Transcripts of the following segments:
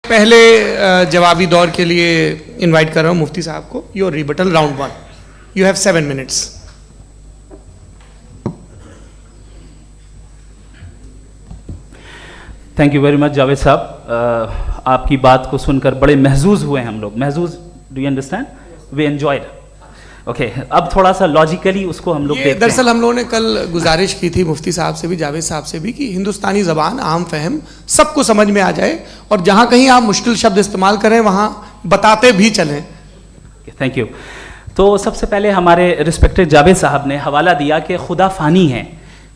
पहले जवाबी दौर के लिए इनवाइट कर रहा हूं मुफ्ती साहब को। Your rebuttal round 1, you have 7 minutes। Thank you very much Javed साहब, आपकी बात को सुनकर बड़े महजूज हुए हम लोग। महजूज, do you understand? We enjoyed. Okay, अब थोड़ा सा लॉजिकली उसको हम लोग देखते हैं। दरअसल हम लोगों ने कल गुजारिश की थी मुफ्ती साहब से भी, जावेद साहब से भी, कि हिंदुस्तानी ज़बान आम फहम सबको समझ में आ जाए और जहाँ कहीं आप मुश्किल शब्द इस्तेमाल करें वहाँ बताते भी चलें। Thank you. तो सबसे पहले हमारे रिस्पेक्टेड जावेद साहब ने हवाला दिया कि खुदा फ़ानी है।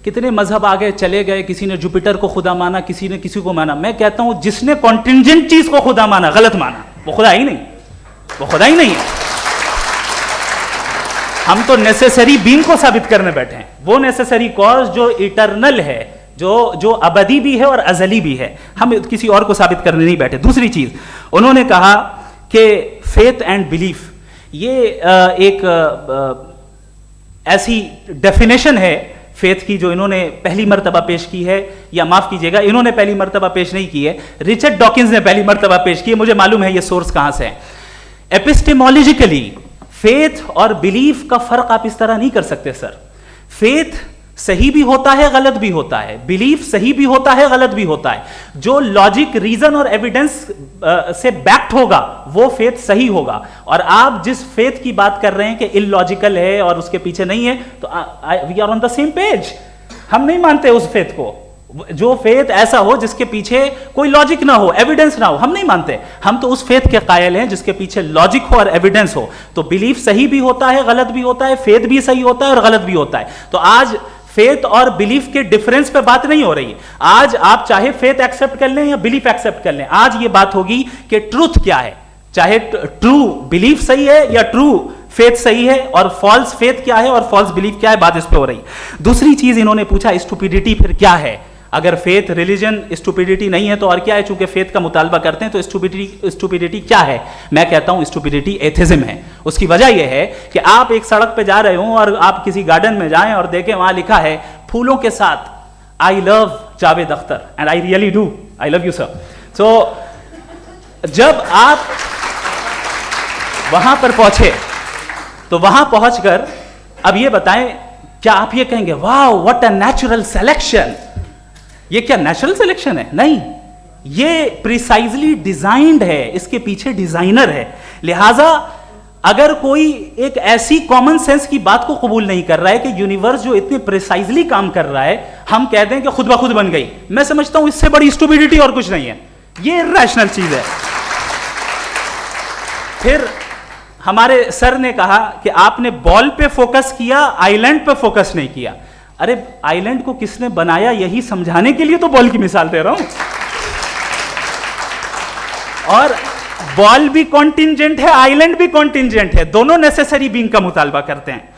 कितने मजहब आगे चले गए, किसी ने जुपिटर को खुदा माना, किसी ने किसी को माना। मैं कहता हूँ जिसने कॉन्टिंजेंट चीज़ को खुदा माना, गलत माना, वो खुदा ही नहीं, वो खुदा ही नहीं है। हम तो नेसेसरी बीइंग को साबित करने बैठे हैं, वो नेसेसरी कॉज जो इटरनल है, जो अबदी भी है और अजली भी है। हम किसी और को साबित करने नहीं बैठे। दूसरी चीज उन्होंने कहा कि फेथ एंड बिलीफ, ये एक ऐसी डेफिनेशन है फेथ की जो इन्होंने पहली मर्तबा पेश की है, या माफ कीजिएगा इन्होंने पहली मर्तबा पेश नहीं की है, रिचर्ड डॉकिंस ने पहली मर्तबा पेश की है। मुझे मालूम है ये सोर्स कहां से है। एपिस्टेमोलॉजिकली फेथ और बिलीफ का फर्क आप इस तरह नहीं कर सकते सर। फेथ सही भी होता है, गलत भी होता है। बिलीफ सही भी होता है, गलत भी होता है। जो लॉजिक, रीजन और एविडेंस से बैक्ड होगा वो फेथ सही होगा। और आप जिस फेथ की बात कर रहे हैं कि इलॉजिकल है और उसके पीछे नहीं है, तो we are on the same page. हम नहीं मानते उस फेथ को, जो फेथ ऐसा हो जिसके पीछे कोई लॉजिक ना हो, एविडेंस ना हो, हम नहीं मानते। हम तो उस फेथ के कायल हैं जिसके पीछे लॉजिक हो और एविडेंस हो। तो बिलीफ सही भी होता है, गलत भी होता है, फेथ भी सही होता है और गलत भी होता है। तो आज फेथ और बिलीफ के डिफरेंस पे बात नहीं हो रही। आज आप चाहे फेथ एक्सेप्ट कर लें या बिलीफ एक्सेप्ट कर लें, आज ये बात होगी कि ट्रूथ क्या है। चाहे ट्रू बिलीफ सही है या ट्रू फेथ सही है, और फॉल्स फेथ क्या है और फॉल्स बिलीफ क्या है, बात इस पे हो रही। दूसरी चीज इन्होंने पूछा, स्टुपिडिटी फिर क्या है? अगर फेथ, रिलीजन स्टुपिडिटी नहीं है तो और क्या है? चूंकि फेथ का मुतालबा करते हैं तो स्टुपिडिटी क्या है? मैं कहता हूं स्टुपिडिटी एथिज्म है। उसकी वजह यह है कि आप एक सड़क पे जा रहे हो और आप किसी गार्डन में जाएं और देखें वहां लिखा है फूलों के साथ, I love Javed Akhtar, and I really do, I love you sir. So जब आप वहां पर पहुंचे तो वहां पहुंचकर अब ये बताएं, क्या आप ये कहेंगे वाह व्हाट अ नेचुरल सिलेक्शन? ये क्या नेचुरल सिलेक्शन है? नहीं, ये प्रिसाइजली डिजाइंड है, इसके पीछे डिजाइनर है। लिहाजा अगर कोई एक ऐसी कॉमन सेंस की बात को कबूल नहीं कर रहा है कि यूनिवर्स जो इतने प्रिसाइजली काम कर रहा है, हम कह दें कि खुद ब खुद बन गई, मैं समझता हूं इससे बड़ी स्टुपिडिटी और कुछ नहीं है। ये इर्रेशनल चीज है। फिर हमारे सर ने कहा कि आपने बॉल पे फोकस किया, आइलैंड पे फोकस नहीं किया। अरे आइलैंड को किसने बनाया यही समझाने के लिए तो बॉल की मिसाल दे रहा हूं। और बॉल भी कॉन्टिंजेंट है, आइलैंड भी कॉन्टिंजेंट है, दोनों नेसेसरी बीइंग का मुतालबा करते हैं।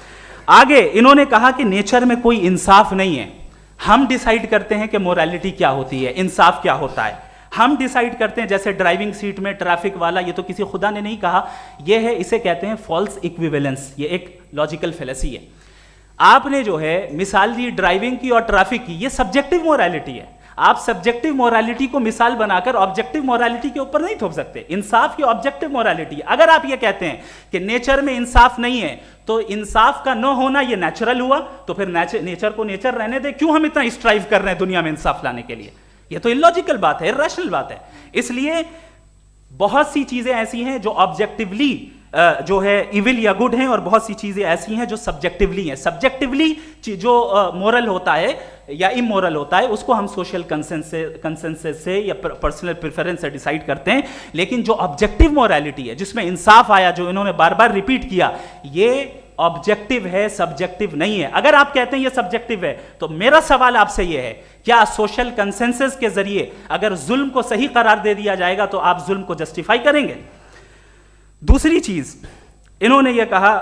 आगे इन्होंने कहा कि नेचर में कोई इंसाफ नहीं है। हम डिसाइड करते हैं कि मोरालिटी क्या होती है, इंसाफ क्या होता है। हम डिसाइड करते हैं, जैसे ड्राइविंग सीट में ट्रैफिक वाला, ये तो किसी खुदा ने नहीं कहा, ये है, इसे कहते हैं फॉल्स इक्विवेलेंस। ये एक लॉजिकल फेलेसी है। आपने जो है मिसाल दी ड्राइविंग की और ट्रैफिक की, ये सब्जेक्टिव मोरालिटी है। आप सब्जेक्टिव मोरालिटी को मिसाल बनाकर ऑब्जेक्टिव मोरालिटी के ऊपर नहीं थोप सकते। इंसाफ की ऑब्जेक्टिव मोरालिटी है। अगर आप ये कहते हैं कि नेचर में इंसाफ नहीं है, तो इंसाफ का न होना ये नेचुरल हुआ, तो फिर नेचर को नेचर रहने दे। क्यों हम इतना स्ट्राइव कर रहे हैं दुनिया में इंसाफ लाने के लिए? ये तो इलॉजिकल बात है, इर्रेशनल बात है। इसलिए बहुत सी चीजें ऐसी हैं जो ऑब्जेक्टिवली जो है इविल या गुड हैं, और बहुत सी चीजें ऐसी हैं जो सब्जेक्टिवली हैं। सब्जेक्टिवली जो मोरल होता है या इमोरल होता है, उसको हम सोशल कंसेंसस से या पर्सनल प्रेफरेंस से डिसाइड करते हैं। लेकिन जो ऑब्जेक्टिव मोरालिटी है, जिसमें इंसाफ आया, जो इन्होंने बार बार रिपीट किया, ये ऑब्जेक्टिव है, सब्जेक्टिव नहीं है। अगर आप कहते हैं ये सब्जेक्टिव है, तो मेरा सवाल आपसे ये है, क्या सोशल कंसेंसस के जरिए अगर जुल्म को सही करार दे दिया जाएगा तो आप जुल्म को जस्टिफाई करेंगे? दूसरी चीज इन्होंने ये कहा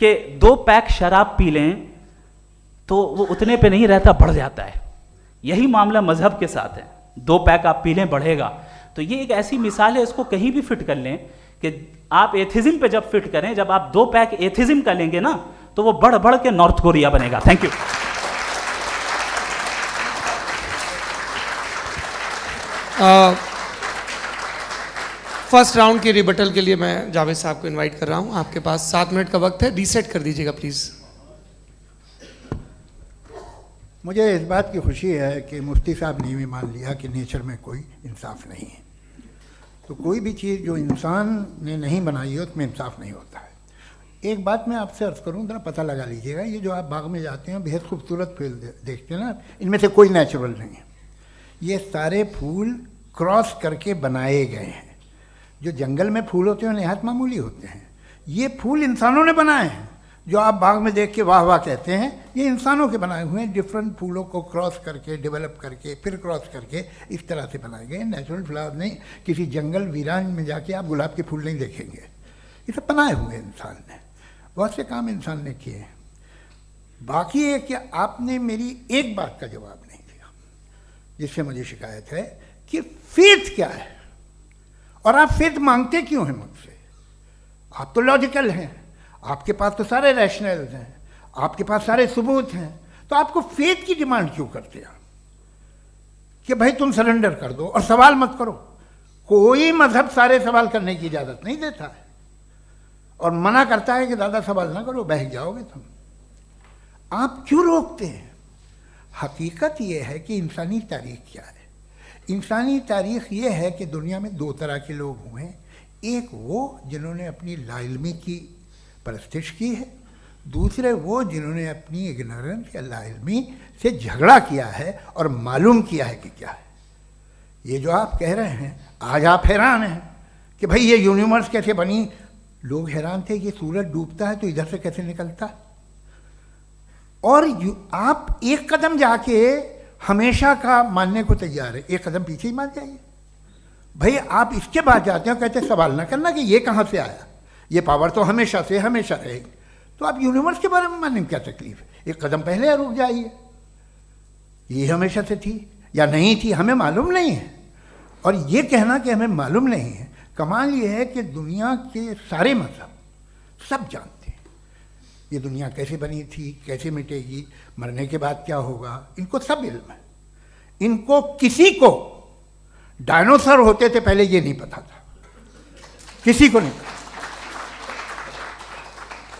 कि 2 पैक शराब पी लें तो वो उतने पे नहीं रहता, बढ़ जाता है। यही मामला मजहब के साथ है। 2 पैक आप पी लें, बढ़ेगा। तो ये एक ऐसी मिसाल है, इसको कहीं भी फिट कर लें कि आप एथिज्म पे जब फिट करें, जब आप 2 पैक एथिज्म का लेंगे ना, तो वो बढ़ बढ़ के नॉर्थ कोरिया बनेगा। Thank you. फर्स्ट राउंड के रिबटल के लिए मैं जावेद साहब को इनवाइट कर रहा हूं। आपके पास 7 मिनट का वक्त है, रीसेट कर दीजिएगा प्लीज। मुझे इस बात की खुशी है कि मुफ्ती साहब ने भी मान लिया कि नेचर में कोई इंसाफ नहीं है। तो कोई भी चीज़ जो इंसान ने नहीं बनाई है उसमें इंसाफ नहीं होता है। एक बात मैं आपसे अर्ज़ करूँ, ज़रा पता लगा लीजिएगा, ये जो आप बाग में जाते हैं बेहद खूबसूरत फूल देखते हैं ना, इनमें से कोई नेचुरल नहीं है। ये सारे फूल क्रॉस करके बनाए गए हैं। जो जंगल में फूल होते हैं नहायत मामूली होते हैं, ये फूल इंसानों ने बनाए हैं। जो आप बाग में देख के वाह वाह कहते हैं, ये इंसानों के बनाए हुए हैं। डिफरेंट फूलों को क्रॉस करके, डेवलप करके, फिर क्रॉस करके इस तरह से बनाए गए। नेचुरल फ्लावर नहीं। किसी जंगल वीरान में जाके आप गुलाब के फूल नहीं देखेंगे। ये सब बनाए हुए इंसान ने, बहुत से काम इंसान ने किए हैं। बाकी है कि आपने मेरी एक बात का जवाब नहीं दिया, जिससे मुझे शिकायत है कि फेथ क्या है और आप फेथ मांगते क्यों हैं मुझसे? आप तो लॉजिकल हैं, आपके पास तो सारे रैशनल्स हैं, आपके पास सारे सबूत हैं, तो आपको फेथ की डिमांड क्यों करते हैं कि भाई तुम सरेंडर कर दो और सवाल मत करो? कोई मजहब सारे सवाल करने की इजाज़त नहीं देता है और मना करता है कि ज़्यादा सवाल ना करो, बहक जाओगे तुम। आप क्यों रोकते हैं? हकीकत यह है कि इंसानी तारीख क्या है। इंसानी तारीख ये है कि दुनिया में 2 तरह के लोग हुए हैं। एक वो जिन्होंने अपनी लाइल्मी की परस्तिश की है, दूसरे वो जिन्होंने अपनी इग्नोरेंस या लाइल्मी से झगड़ा किया है और मालूम किया है कि क्या है। ये जो आप कह रहे हैं, आज आप हैरान हैं कि भाई ये यूनिवर्स कैसे बनी। लोग हैरान थे कि सूरज डूबता है तो इधर से कैसे निकलता। और आप एक कदम जाके हमेशा का मानने को तैयार है, एक कदम पीछे ही मान जाइए। भाई आप इसके बाद जाते हो, कहते सवाल ना करना कि ये कहाँ से आया, ये पावर तो हमेशा से हमेशा रहेगी। तो आप यूनिवर्स के बारे में मानने में क्या तकलीफ है? एक कदम पहले रुक जाइए। ये हमेशा से थी या नहीं थी, हमें मालूम नहीं है। और ये कहना कि हमें मालूम नहीं है, कमाल ये है कि दुनिया के सारे मजहब सब जानते हैं ये दुनिया कैसे बनी थी, कैसे मिटेगी, मरने के बाद क्या होगा, इनको सब इल्म है। इनको किसी को डायनासोर होते थे पहले ये नहीं पता था, किसी को नहीं पता।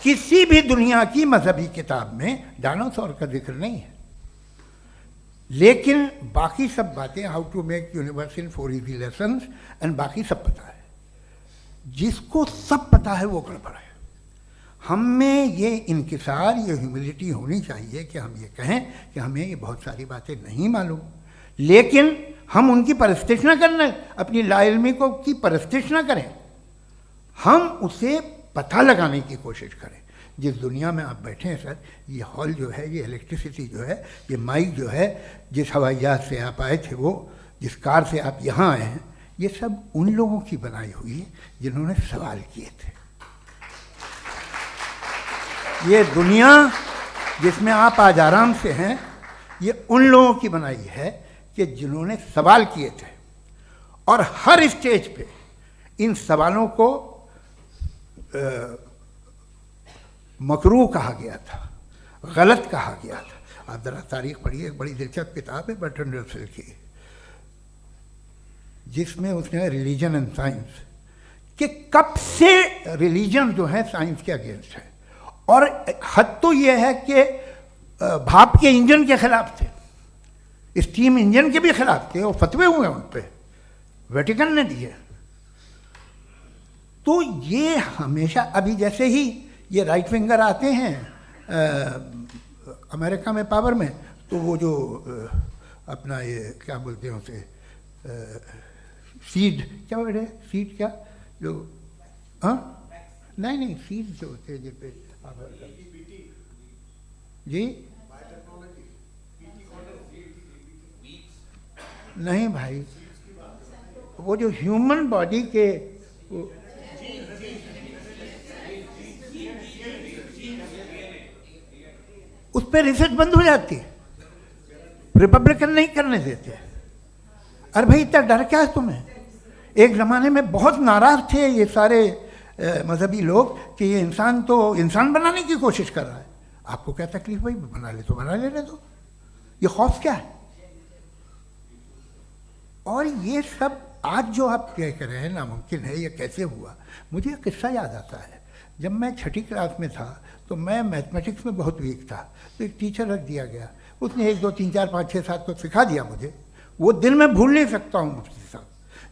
किसी भी दुनिया की मजहबी किताब में डायनासोर का जिक्र नहीं है। लेकिन बाकी सब बातें, how to make universe in 4 easy lessons and बाकी सब पता है। जिसको सब पता है वो गड़बड़ है। हम में ये इंकिसार, ये ह्यूमिलिटी होनी चाहिए कि हम ये कहें कि हमें ये बहुत सारी बातें नहीं मालूम, लेकिन हम उनकी परस्तिश न करना, अपनी लाइल्मी को की परस्तिश न करें, हम उसे पता लगाने की कोशिश करें। जिस दुनिया में आप बैठे हैं सर, ये हॉल जो है, ये इलेक्ट्रिसिटी जो है, ये माइक जो है, जिस हवाई जहाज से आप आए थे, वो जिस कार से आप यहाँ आए हैं, ये सब उन लोगों की बनाई हुई है जिन्होंने सवाल किए थे। ये दुनिया जिसमें आप आज आराम से हैं, ये उन लोगों की बनाई है कि जिन्होंने सवाल किए थे। और हर स्टेज पे इन सवालों को मकरूह कहा गया था, गलत कहा गया था। आप ज़रा तारीख पढ़िए, एक बड़ी दिलचस्प किताब है बर्ट्रैंड रसेल की, जिसमें उसने रिलीजन एंड साइंस कि कब से रिलीजन जो है साइंस के अगेंस्ट है। और हद तो ये है कि भाप के इंजन के खिलाफ थे, स्टीम इंजन के भी खिलाफ थे, और फतवे हुए उन पर, वेटिकन ने दिए। तो ये हमेशा, अभी जैसे ही ये राइट विंगर आते हैं अमेरिका में पावर में, तो वो जो अपना ये क्या बोलते हैं उसे, सीड क्या बोलते हैं, सीड क्या जो, हाँ नहीं सीड जो होते हैं जिन पे जी नहीं भाई, वो जो ह्यूमन बॉडी के उस पर रिसर्च बंद हो जाती है, रिपब्लिकन नहीं करने देते। अरे भाई इतना डर क्या है तुम्हें? एक ज़माने में बहुत नाराज़ थे ये सारे मजहबी लोग कि ये इंसान तो इंसान बनाने की कोशिश कर रहा है। आपको क्या तकलीफ भाई, बना ले तो बना लेने दो, ये खौफ क्या है? और ये सब आज जो आप कह रहे हैं नामुमकिन है, ये कैसे हुआ, मुझे एक किस्सा याद आता है। जब मैं 6ठी क्लास में था तो मैं मैथमेटिक्स में बहुत वीक था, तो एक टीचर रख दिया गया, उसने 1 2 3 4 5 6 7 को सिखा दिया मुझे। वो दिन मैं भूल नहीं सकता हूँ मुफ्ती साहब,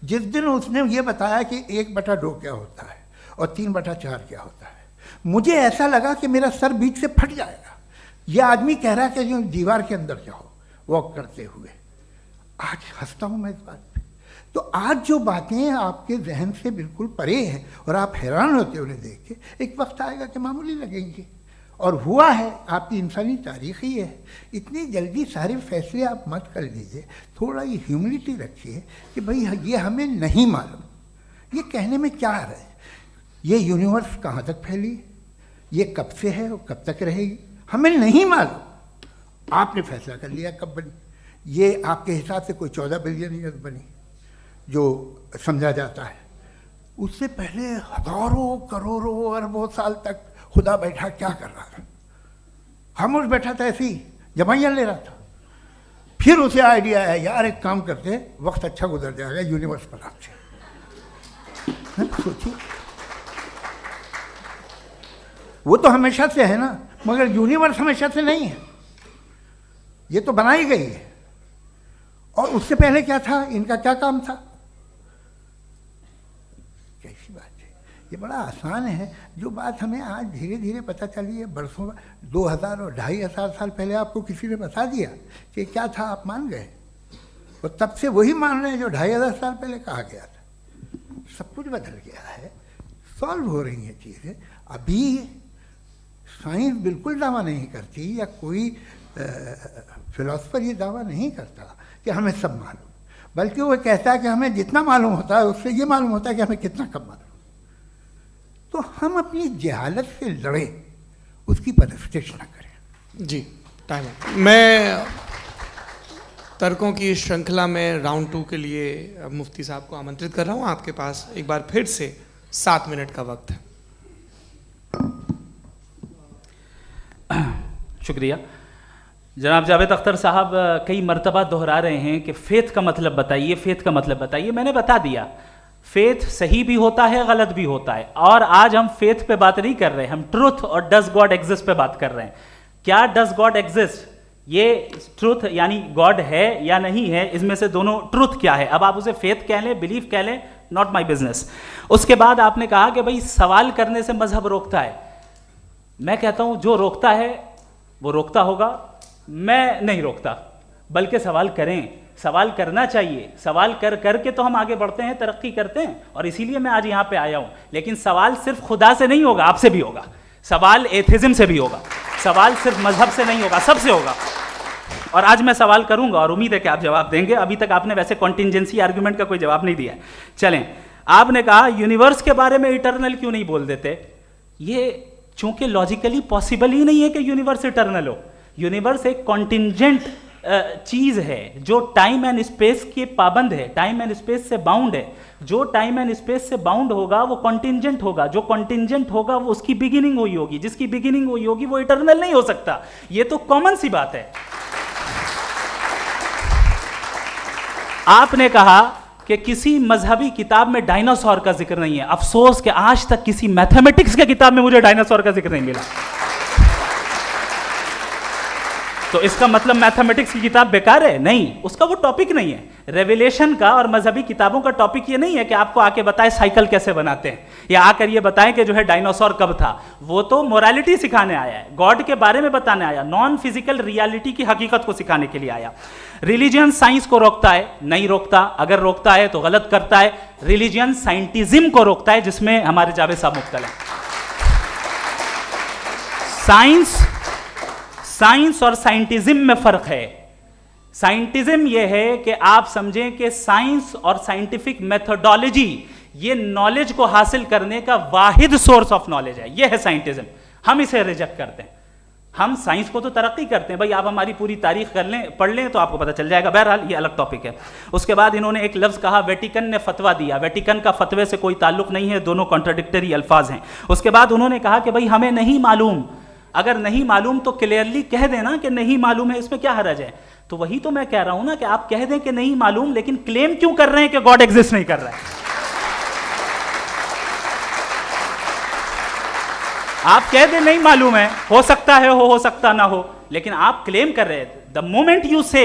जिस दिन उसने ये बताया कि 1/2 क्या होता है और 3/4 क्या होता है, मुझे ऐसा लगा कि मेरा सर बीच से फट जाएगा। यह आदमी कह रहा है कि जो दीवार के अंदर जाओ वॉक करते हुए। आज हंसता हूँ मैं इस बात पे। तो आज जो बातें आपके जहन से बिल्कुल परे हैं और आप हैरान होते उन्हें देख के, एक वक्त आएगा कि मामूली लगेंगे, और हुआ है। आपकी इंसानी तारीख ही है। इतनी जल्दी सारे फैसले आप मत कर लीजिए, थोड़ा ये ह्यूमिलिटी रखिए कि भाई ये हमें नहीं मालूम। ये कहने में क्या है, ये यूनिवर्स कहाँ तक फैली, ये कब से है और कब तक रहेगी, हमें नहीं मालूम। आपने फैसला कर लिया कब बनी, ये आपके हिसाब से कोई 14 बिलियन ईयर बनी जो समझा जाता है। उससे पहले हजारों करोड़ों अरबों साल तक खुदा बैठा क्या कर रहा था, खामोश बैठा था, ऐसे ही जमाइयाँ ले रहा था। फिर उसे आइडिया आया, यार एक काम करते, वक्त अच्छा गुजर जाएगा, यूनिवर्स बनाते। सोचिए, वो तो हमेशा से है ना, मगर यूनिवर्स हमेशा से नहीं है, ये तो बनाई गई है। और उससे पहले क्या था, इनका क्या काम था, कैसी बात है। ये बड़ा आसान है, जो बात हमें आज धीरे धीरे पता चली है। बरसों 2000 और 2500 साल पहले आपको किसी ने बता दिया कि क्या था, आप मान गए, और तब से वही मान रहे हैं जो 2500 साल पहले कहा गया था। सब कुछ बदल गया है, सॉल्व हो रही हैं चीज़ें। अभी साइंस बिल्कुल दावा नहीं करती, या कोई फिलोसफर ये दावा नहीं करता कि हमें सब मालूम, बल्कि वो कहता है कि हमें जितना मालूम होता है उससे ये मालूम होता है कि हमें कितना कम मालूम। तो हम अपनी जहालत से लड़ें, उसकी परस्तिश न करें। जी, टाइम है। मैं तर्कों की श्रृंखला में राउंड 2 के लिए मुफ्ती साहब को आमंत्रित कर रहा हूँ। आपके पास एक बार फिर से 7 मिनट का वक्त है। शुक्रिया। जनाब जावेद अख्तर साहब कई मर्तबा दोहरा रहे हैं कि फेथ का मतलब बताइए, फेथ का मतलब बताइए। मैंने बता दिया, फेथ सही भी होता है, गलत भी होता है। और आज हम फेथ पे बात नहीं कर रहे, हम ट्रुथ और डज गॉड एग्जिस्ट पे बात कर रहे हैं। क्या डज गॉड एग्जिस्ट, ये ट्रुथ यानी गॉड है या नहीं है, इसमें से दोनों ट्रुथ क्या है। अब आप उसे फेथ कह लें, बिलीफ कह लें, नॉट माई बिजनेस। उसके बाद आपने कहा कि भाई सवाल करने से मजहब रोकता है। मैं कहता हूं जो रोकता है वो रोकता होगा, मैं नहीं रोकता, बल्कि सवाल करें, सवाल करना चाहिए। सवाल कर करके तो हम आगे बढ़ते हैं, तरक्की करते हैं, और इसीलिए मैं आज यहां पे आया हूं। लेकिन सवाल सिर्फ खुदा से नहीं होगा, आपसे भी होगा। सवाल एथिज्म से भी होगा, सवाल सिर्फ मजहब से नहीं होगा, सबसे होगा। और आज मैं सवाल करूंगा और उम्मीद है कि आप जवाब देंगे। अभी तक आपने वैसे कॉन्टिंजेंसी आर्गुमेंट का कोई जवाब नहीं दिया। चलें, आपने कहा यूनिवर्स के बारे में इटर्नल क्यों नहीं बोल देते। ये चूंकि लॉजिकली पॉसिबल ही नहीं है कि यूनिवर्स इटर्नल हो। यूनिवर्स एक कॉन्टिंजेंट चीज है जो टाइम एंड स्पेस के पाबंद है, टाइम एंड स्पेस से बाउंड है। जो टाइम एंड स्पेस से बाउंड होगा वो कॉन्टिंजेंट होगा, जो कॉन्टिंजेंट होगा वो उसकी बिगिनिंग हुई होगी, जिसकी बिगिनिंग हुई होगी वो इटर्नल नहीं हो सकता। ये तो कॉमन सी बात है। आपने कहा कि किसी मजहबी किताब में डायनासोर का जिक्र नहीं है। अफसोस कि आज तक किसी मैथमेटिक्स के किताब में मुझे डायनासोर का जिक्र नहीं मिला। तो इसका मतलब मैथमेटिक्स की किताब बेकार है? नहीं, उसका वो टॉपिक नहीं है। रेवलेशन का और मजहबी किताबों का टॉपिक ये नहीं है कि आपको आके बताए साइकिल कैसे बनाते हैं, या आकर ये बताएं कि जो है डायनासोर कब था। वो तो मोरालिटी सिखाने आया है, गॉड के बारे में बताने आया, नॉन फिजिकल रियलिटी की हकीकत को सिखाने के लिए आया। रिलीजियन साइंस को रोकता है? नहीं रोकता। अगर रोकता है तो गलत करता है। रिलीजियन साइंटिज्म को रोकता है, जिसमें हमारे जावेद साहब मुब्तला हैं। साइंस और साइंटिज्म में फर्क है। साइंटिज्म यह है कि आप समझें कि साइंस और साइंटिफिक मेथोडोलॉजी ये नॉलेज को हासिल करने का वाहिद सोर्स ऑफ नॉलेज है। यह है साइंटिज्म। हम इसे रिजेक्ट करते हैं। हम साइंस को तो तरक्की करते हैं, भाई आप हमारी पूरी तारीख कर लें, पढ़ लें तो आपको पता चल जाएगा। बहरहाल ये अलग टॉपिक है। उसके बाद इन्होंने एक लफ्ज़ कहा, वेटिकन ने फतवा दिया। वेटिकन का फतवे से कोई ताल्लुक नहीं है, दोनों कॉन्ट्राडिक्टरी अल्फाज हैं। उसके बाद उन्होंने कहा कि भाई हमें नहीं मालूम। अगर नहीं मालूम तो क्लियरली कह देना कि नहीं मालूम है, इसमें क्या हरज है। तो वही तो मैं कह रहा हूं ना कि आप कह दें कि नहीं मालूम, लेकिन क्लेम क्यों कर रहे हैं कि गॉड एग्जिस्ट नहीं कर रहा है? आप कह दें नहीं मालूम है, हो सकता है हो सकता ना हो, लेकिन आप क्लेम कर रहे हैं। The moment you say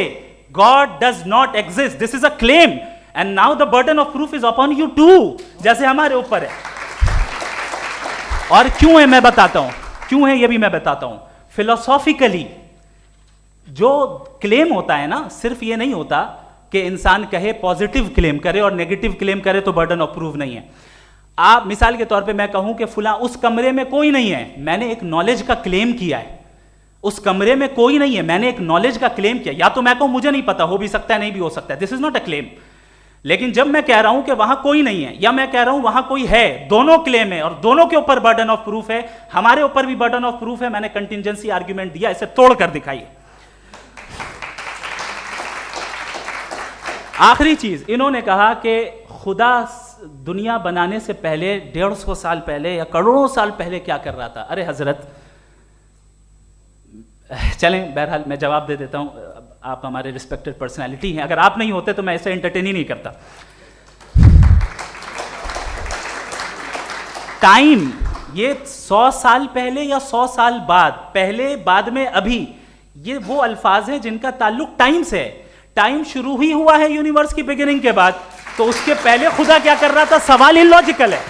God does not exist, this is a claim, and now the burden of proof is upon you to, जैसे हमारे ऊपर है। और क्यों है मैं बताता हूं, क्यों है ये भी मैं बताता हूं। फिलोसॉफिकली जो क्लेम होता है ना, सिर्फ ये नहीं होता कि इंसान कहे पॉजिटिव क्लेम करे और नेगेटिव क्लेम करे तो बर्डन ऑफ प्रूफ नहीं है। आप मिसाल के तौर पे मैं कहूं कि फुला उस कमरे में कोई नहीं है, मैंने एक नॉलेज का क्लेम किया है। उस कमरे में कोई नहीं है, मैंने एक नॉलेज का क्लेम किया। या तो मैं कहूं मुझे नहीं पता, हो भी सकता है नहीं भी हो सकता है, this is not a claim. लेकिन जब मैं कह रहा हूं कि वहां कोई नहीं है या मैं कह रहा हूं वहां कोई है, दोनों क्लेम है और दोनों के ऊपर बर्डन ऑफ प्रूफ है। हमारे ऊपर भी बर्डन ऑफ प्रूफ है, मैंने कंटिजेंसी आर्ग्यूमेंट दिया, इसे तोड़कर दिखाइए। आखिरी चीज, इन्होंने कहा कि खुदा दुनिया बनाने से पहले 150 साल पहले या करोड़ों साल पहले क्या कर रहा था। अरे हजरत, चलें बहरहाल मैं जवाब दे देता हूं, आप हमारे रिस्पेक्टेड पर्सनालिटी हैं, अगर आप नहीं होते तो मैं ऐसे एंटरटेन ही नहीं करता। टाइम, ये 100 साल पहले या 100 साल बाद, पहले बाद में अभी, ये वो अल्फाज हैं जिनका ताल्लुक टाइम से है। टाइम शुरू ही हुआ है यूनिवर्स की बिगिनिंग के बाद, तो उसके पहले खुदा क्या कर रहा था? सवाल इलॉजिकल है,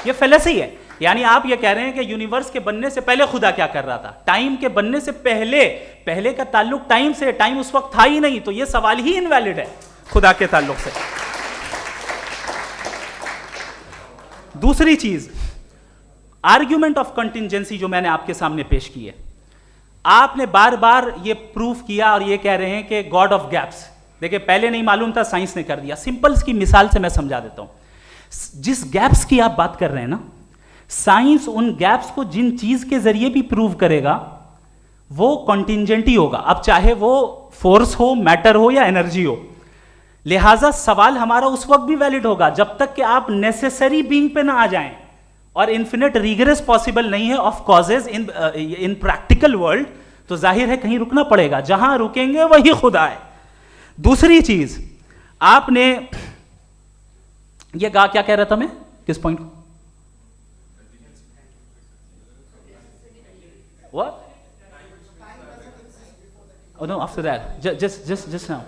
ये फेलेसी है। यानी आप ये कह रहे हैं कि यूनिवर्स के बनने से पहले खुदा क्या कर रहा था? टाइम के बनने से पहले, पहले का ताल्लुक टाइम से, टाइम उस वक्त था ही नहीं, तो ये सवाल ही इनवैलिड है खुदा के ताल्लुक से। दूसरी चीज, आर्ग्यूमेंट ऑफ कंटिजेंसी जो मैंने आपके सामने पेश की है, आपने बार बार ये प्रूफ किया और ये कह रहे हैं कि गॉड ऑफ गैप्स। देखिए, पहले नहीं मालूम था, साइंस ने कर दिया। सिंपल्स की मिसाल से मैं समझा देता हूं। जिस गैप्स की आप बात कर रहे हैं ना, साइंस उन गैप्स को जिन चीज के जरिए भी प्रूव करेगा वो कॉन्टिंजेंट ही होगा, अब चाहे वो फोर्स हो, मैटर हो या एनर्जी हो। लिहाजा सवाल हमारा उस वक्त भी वैलिड होगा जब तक कि आप नेसेसरी बीइंग पे ना आ जाएं, और इन्फिनिट रिग्रेस पॉसिबल नहीं है of causes in practical world, तो जाहिर है कहीं रुकना पड़ेगा, जहां रुकेंगे वही खुदा है। दूसरी चीज, आपने ये कहा, क्या कह रहा था मैं, किस पॉइंट को? What? Oh no, after that, just now.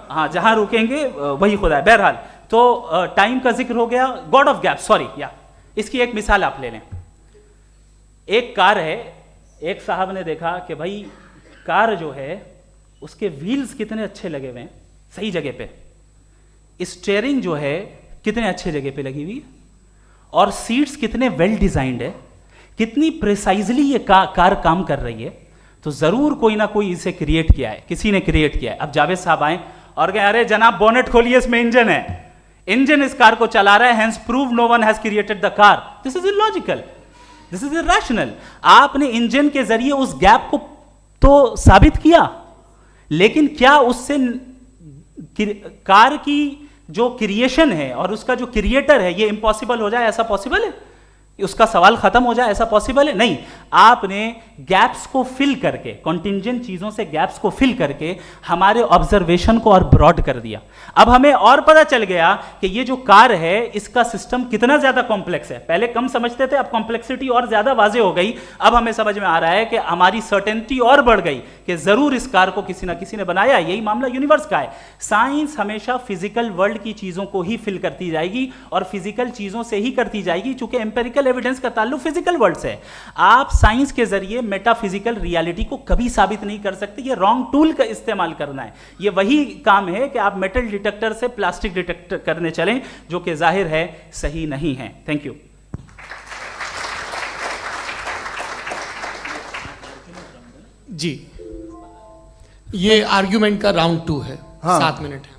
हाँ, जहां रुकेंगे वही खुदा है। बहरहाल, तो टाइम का जिक्र हो गया, गॉड ऑफ गैप, सॉरी, या इसकी एक मिसाल आप ले लें। एक कार है, एक साहब ने देखा कि भाई कार जो है उसके व्हील्स कितने अच्छे लगे हुए हैं, सही जगह पे, स्टीयरिंग जो है कितने अच्छे जगह पे लगी हुई है, और सीट्स कितने वेल डिजाइंड है, कितनी प्रिसाइजली ये कार काम कर रही है, तो जरूर कोई ना कोई इसे क्रिएट किया है, किसी ने क्रिएट किया है। अब जावेद साहब आए और कहे, अरे जनाब बोनेट खोलिए, इसमें इंजन है, इंजन इस कार को चला रहा है, hence prove no one has created the car. This is illogical, this is irrational. आपने इंजन के जरिए उस गैप को तो साबित किया, लेकिन क्या उससे कार की जो क्रिएशन है और उसका जो क्रिएटर है ये इम्पॉसिबल हो जाए? ऐसा पॉसिबल है? उसका सवाल खत्म हो जाए, ऐसा पॉसिबल है? नहीं। आपने गैप्स को फिल करके, कॉन्टिंजेंट चीजों से गैप्स को फिल करके हमारे ऑब्जर्वेशन को और ब्रॉड कर दिया। अब हमें और पता चल गया कि ये जो कार है इसका सिस्टम कितना ज्यादा कॉम्प्लेक्स है। पहले कम समझते थे, अब कॉम्प्लेक्सिटी और ज्यादा वाजे हो गई। अब हमें समझ में आ रहा है कि हमारी सर्टेनिटी और बढ़ गई कि जरूर इस कार को किसी ना किसी ने बनाया। यही मामला यूनिवर्स का है। साइंस हमेशा फिजिकल वर्ल्ड की चीजों को ही फिल करती जाएगी और फिजिकल चीजों से ही करती जाएगी, चूंकि एम्पेरिकल एविडेंस का ताल्लुक फिजिकल वर्ल्ड से है। आप साइंस के जरिए मेटाफिजिकल रियलिटी को कभी साबित नहीं कर सकते। ये रॉन्ग टूल का इस्तेमाल करना है। ये वही काम है कि आप मेटल डिटेक्टर से प्लास्टिक डिटेक्टर करने चलें, जो कि जाहिर है सही नहीं है। Thank you. जी, ये आर्ग्यूमेंट का राउंड 2 है। हाँ। 7 मिनट है।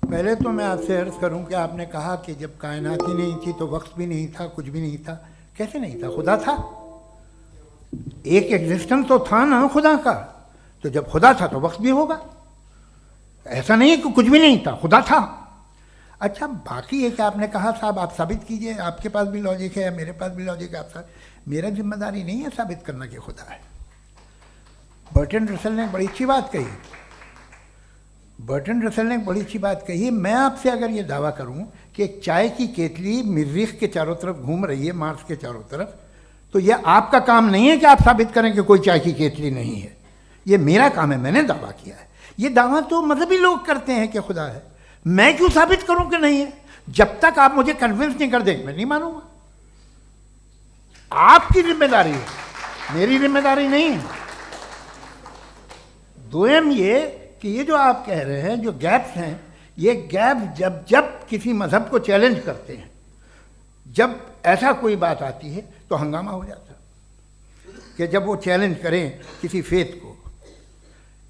पहले तो मैं आपसे अर्ज करूं कि आपने कहा कि जब कायनात ही नहीं थी तो वक्त भी नहीं था, कुछ भी नहीं था। कैसे नहीं था? खुदा था। एक एग्जिस्टेंस तो था ना खुदा का। तो जब खुदा था तो वक्त भी होगा। ऐसा नहीं है कि कुछ भी नहीं था, खुदा था। अच्छा, बाकी एक आपने कहा साहब आप साबित कीजिए, आपके पास भी लॉजिक है या मेरे पास भी लॉजिक है। आप मेरा जिम्मेदारी नहीं है साबित करना कि खुदा है। बर्टन रसल ने बड़ी अच्छी बात कही, बर्टन रसल ने बड़ी अच्छी बात कही। मैं आपसे अगर ये दावा करूं कि एक चाय की केतली मरीख के चारों तरफ घूम रही है, मार्स के चारों तरफ, तो ये आपका काम नहीं है कि आप साबित करें कि कोई चाय की केतली नहीं है। ये मेरा काम है, मैंने दावा किया है। ये दावा तो मजहबी लोग करते हैं कि खुदा है, मैं क्यों साबित करूं कि नहीं है? जब तक आप मुझे कन्विंस नहीं कर देंगे मैं नहीं मानूंगा। आपकी जिम्मेदारी है, मेरी जिम्मेदारी नहीं है। दोयम ये कि ये जो आप कह रहे हैं, जो गैप्स हैं, ये गैप जब जब किसी मजहब को चैलेंज करते हैं, जब ऐसा कोई बात आती है तो हंगामा हो जाता है कि जब वो चैलेंज करें किसी फेथ को।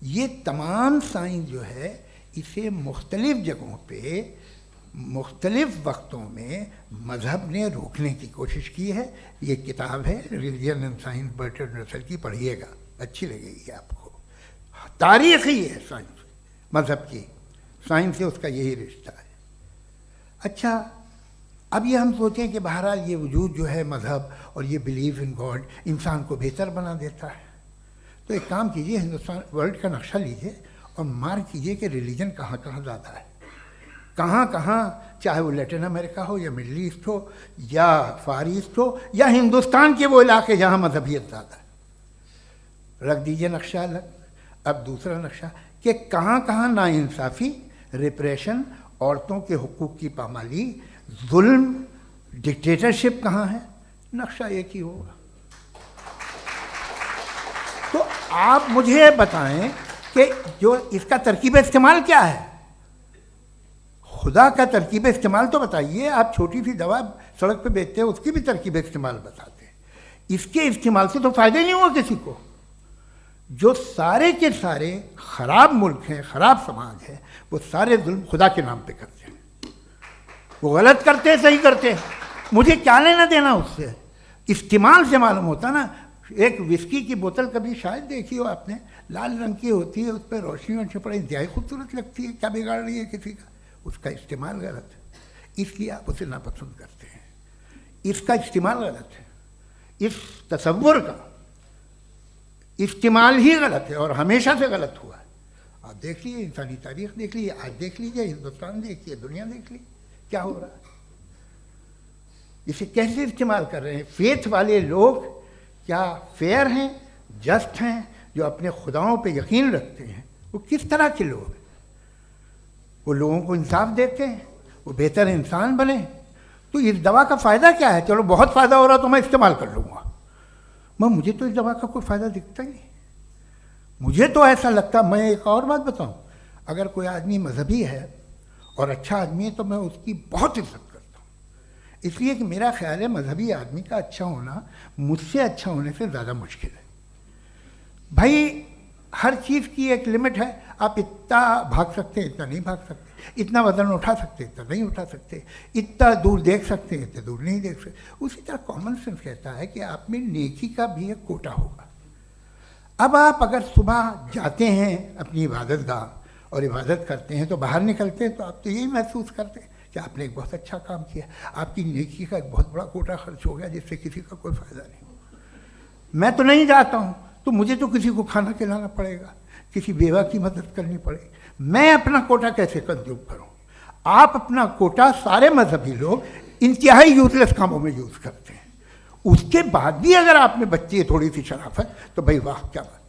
ये तमाम साइंस जो है इसे मुख्तलिफ जगहों पे मुख्तलिफ वक्तों में मजहब ने रोकने की कोशिश की है। ये किताब है religion and science, Burton Russell की, पढ़िएगा, अच्छी लगेगी आपको। तारीख ही है साइंस, मजहब की साइंस से उसका यही रिश्ता है। अच्छा, अब ये हम सोचें कि बहरहाल ये वजूद जो है मजहब और ये बिलीव इन गॉड इंसान को बेहतर बना देता है, तो एक काम कीजिए, हिंदुस्तान वर्ल्ड का नक्शा लीजिए और मार्क कीजिए कि रिलीजन कहाँ कहाँ ज़्यादा है, कहाँ कहाँ, चाहे वो लैटिन अमेरिका हो या मिडल ईस्ट हो या फार ईस्ट हो या हिंदुस्तान के वो इलाके जहाँ मजहबियत ज़्यादा है। रख दीजिए नक्शा अलग। अब दूसरा नक्शा कि कहाँ कहाँ नाइंसाफ़ी, रिप्रेशन, औरतों के हुकूक की पामाली, जुल्म, डिक्टेटरशिप कहाँ है, नक्शा एक ही होगा। तो आप मुझे बताएं कि जो इसका तरकीब इस्तेमाल क्या है, खुदा का तरकीब इस्तेमाल तो बताइए। आप छोटी सी दवा सड़क पे बेचते हैं, उसकी भी तरकीब इस्तेमाल बताते हैं। इसके इस्तेमाल से तो फ़ायदा ही नहीं हुआ किसी को। जो सारे के सारे ख़राब मुल्क हैं, ख़राब समाज है, वो सारे जुल्म खुदा के नाम पे करते हैं। वो गलत करते हैं, सही करते हैं, मुझे क्या लेना देना उससे। इस्तेमाल से मालूम होता ना। एक विस्की की बोतल कभी शायद देखी हो आपने, लाल रंग की होती है, उस पर रोशनी और छपड़े इंतहाई खूबसूरत लगती है, क्या बिगाड़ रही है किसी का? उसका इस्तेमाल गलत है, इसलिए आप उसे नापसंद करते हैं। इसका इस्तेमाल गलत है, इस तसव्वुर का इस्तेमाल ही गलत है और हमेशा से गलत हुआ है। आप देख लीजिए, इंसानी तारीख देख लीजिए, आज देख लीजिए, हिंदुस्तान देखिए, दुनिया देख लीजिए, क्या हो रहा है। इसे कैसे इस्तेमाल कर रहे हैं? फेथ वाले लोग क्या फेयर हैं, जस्ट हैं, जो अपने खुदाओं पे यकीन रखते हैं, वो किस तरह के लोग हैं? वो लोगों को इंसाफ देते हैं, वो बेहतर इंसान बने। तो इस दवा का फ़ायदा क्या है? चलो बहुत फ़ायदा हो रहा तो मैं इस्तेमाल कर लूँगा, मैं मुझे तो इस दवा का कोई फ़ायदा दिखता ही नहीं। मुझे तो ऐसा लगता, मैं एक और बात बताऊं, अगर कोई आदमी मजहबी है और अच्छा आदमी है तो मैं उसकी बहुत इज्जत करता हूँ, इसलिए कि मेरा ख्याल है मजहबी आदमी का अच्छा होना मुझसे अच्छा होने से ज़्यादा मुश्किल है। भाई हर चीज़ की एक लिमिट है। आप इतना भाग सकते हैं, इतना नहीं भाग सकते, इतना वजन उठा सकते, इतना नहीं उठा सकते, इतना दूर देख सकते हैं, इतना दूर नहीं देख सकते। उसी तरह कॉमन सेंस कहता है कि आप में नेकी का भी एक कोटा होगा। अब आप अगर सुबह जाते हैं अपनी इबादत गाह और इबादत करते हैं तो बाहर निकलते हैं तो आप तो यही महसूस करते हैं कि आपने एक बहुत अच्छा काम किया, आपकी नेकी का एक बहुत बड़ा कोटा खर्च हो गया जिससे किसी का कोई फ़ायदा नहीं। मैं तो नहीं जाता हूँ तो मुझे तो किसी को खाना खिलाना पड़ेगा, किसी बेवा की मदद करनी पड़ेगी, मैं अपना कोटा कैसे कंज्यूम करूँ? आप अपना कोटा सारे मजहबी लोग इंतहाई यूजलेस कामों में यूज़ करते हैं। उसके बाद भी अगर आप में बच्ची है थोड़ी सी शराफत तो भाई वाह क्या बात।